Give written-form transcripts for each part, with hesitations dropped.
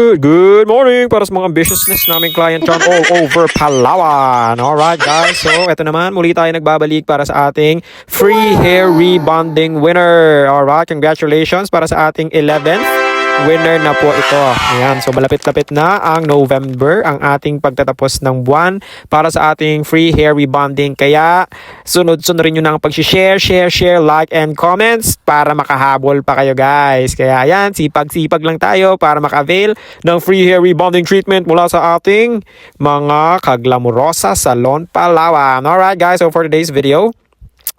Good morning para sa mga ambitiousness naming client dyan all over Palawan. Alright guys, so eto naman muli tayo nagbabalik para sa ating free hair rebonding winner. Alright, congratulations para sa ating 11th winner na po ito. Ayan, so malapit-lapit na ang November, ang ating pagtatapos ng buwan para sa ating free hair rebonding. Kaya sunod-sunod rin nyo na ang pag-share, share, like, and comments para makahabol pa kayo guys. Kaya ayan, sipag-sipag lang tayo para maka-avail ng free hair rebonding treatment mula sa ating mga kaglamorosa Salon Palawan. Alright guys, so for today's video,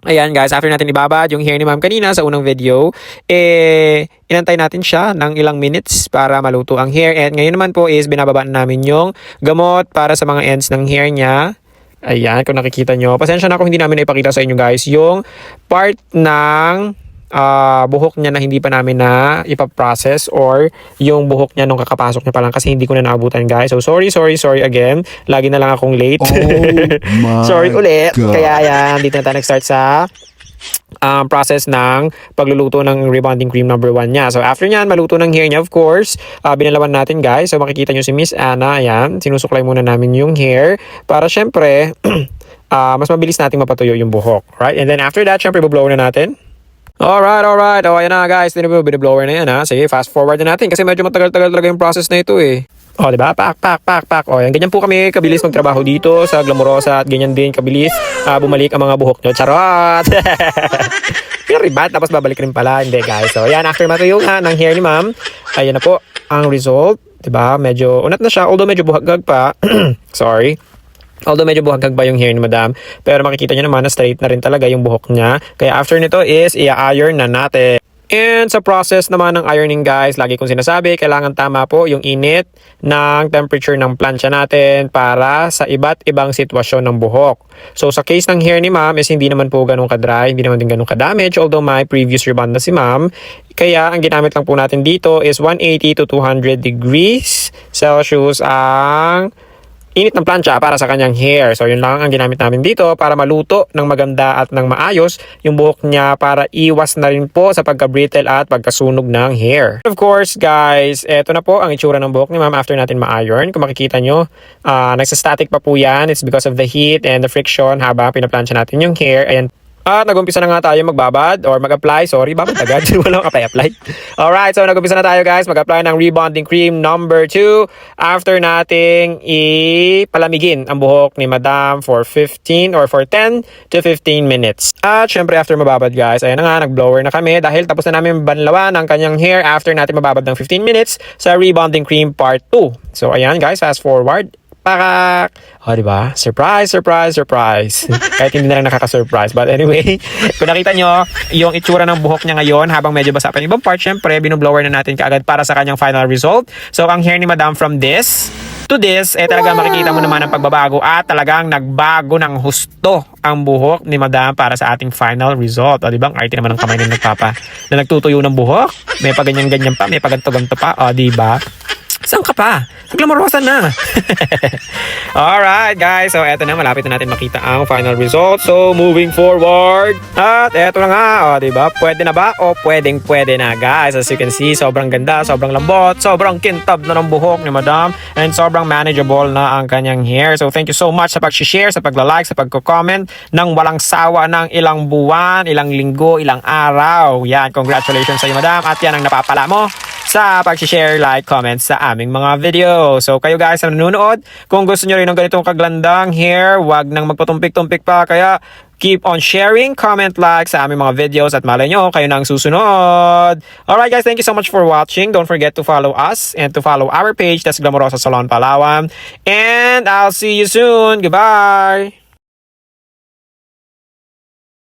ayan guys, after natin ibabad yung hair ni ma'am kanina sa unang video, inantay natin siya ng ilang minutes para maluto ang hair. And ngayon naman po is binababa namin yung gamot para sa mga ends ng hair niya. Ayan, kung nakikita nyo. Pasensya na kung hindi namin ipakita sa inyo guys yung part ng buhok niya na hindi pa namin na ipaprocess or yung buhok niya nung kakapasok niya pa lang kasi hindi ko na naabutan guys. So sorry again. Lagi na lang akong late. Sorry ulit. God. Kaya yan, dito na tayo nag-start sa process ng pagluluto ng rebonding cream number 1 niya. So after nyan, maluto ng hair niya, of course, binalawan natin guys. So makikita nyo si Miss Anna, ayan, sinusuklay muna namin yung hair para syempre mas mabilis nating mapatuyo yung buhok. Right? And then after that, syempre bublower na natin. Alright. O, ayan na guys. Biniblower na yan ha. Sige, fast forward na natin kasi medyo matagal-tagal talaga yung process na ito eh. O, diba? Pak. O, yan. Ganyan po kami kabilis magtrabaho dito sa Glamorosa at ganyan din kabilis bumalik ang mga buhok nyo. Charot! Pinaribat, tapos babalik rin pala. Hindi guys. So, yan. After matuyo nga ng hair ni ma'am, ayan na po ang result. Diba? Medyo unat na siya. Although medyo buhagag pa. Sorry. Although medyo buhagag ba yung hair ni madam, pero makikita nyo naman na straight na rin talaga yung buhok niya. Kaya after nito is i-iron na natin. And sa process naman ng ironing guys, lagi kong sinasabi, kailangan tama po yung init ng temperature ng plancha natin para sa iba't ibang sitwasyon ng buhok. So sa case ng hair ni ma'am is hindi naman po ganun ka-dry, hindi naman din ganun ka-damage, although may previous rebond na si ma'am. Kaya ang ginamit lang po natin dito is 180 to 200 degrees Celsius ang init ng plancha para sa kanyang hair. So yun lang ang ginamit namin dito para maluto ng maganda at ng maayos yung buhok niya para iwas na rin po sa pagka-brittle at pagkasunog ng hair. Of course guys, eto na po ang itsura ng buhok ni ma'am after natin ma-iron. Kung makikita nyo, nagsastatic pa po yan. It's because of the heat and the friction habang pinaplansya natin yung hair. Ayan. At nag-umpisa na nga tayo magbabad or mag-apply. Sorry, babad agad. Walang apply. Alright, so nag-umpisa na tayo guys. Mag-apply ng rebonding cream number 2 after nating ipalamigin ang buhok ni madam for 15 or for 10 to 15 minutes. At syempre after mababad guys, ayan na nga, nag-blower na kami dahil tapos na namin banlawan ang kanyang hair after natin mababad ng 15 minutes sa rebonding cream part 2. So ayan guys, fast forward. Pakak! O, diba? Surprise! Kahit hindi na lang nakaka-surprise. But anyway, kung nakita nyo, yung itsura ng buhok niya ngayon, habang medyo basa pa yung ibang part, syempre, binublower na natin kaagad para sa kanyang final result. So, ang hair ni madam from this to this, talagang makikita mo naman ang pagbabago at talagang nagbago ng husto ang buhok ni madam para sa ating final result. O, diba? Ang arte naman ng kamay na nagtutuyo ng buhok. May paganyan-ganyan pa, may paganto-ganto pa. O, diba? Saan ka pa? Glamorosa na. Alright guys, so eto na, malapit na natin makita ang final result. So moving forward, at eto na nga, o diba, pwede na ba? O pwede na guys. As you can see, sobrang ganda, sobrang lambot, sobrang kintab na ng buhok ni madam, and sobrang manageable na ang kanyang hair. So thank you so much sa pag-share, sa pagla-like, sa pagko-comment ng walang sawa ng ilang buwan, ilang linggo, ilang araw. Yan, congratulations sa iyo madam, at yan ang napapala mo sa pag-share, like, comment sa aming mga video. So kayo guys na nanonood, kung gusto nyo rin ng ganitong kaglandang hair, wag nang magpatumpik-tumpik pa, kaya keep on sharing, comment, like sa aming mga videos at malay nyo, kayo na ang susunod. Alright guys, thank you so much for watching. Don't forget to follow us and to follow our page, that's Glamorosa Salon Palawan. And I'll see you soon. Goodbye!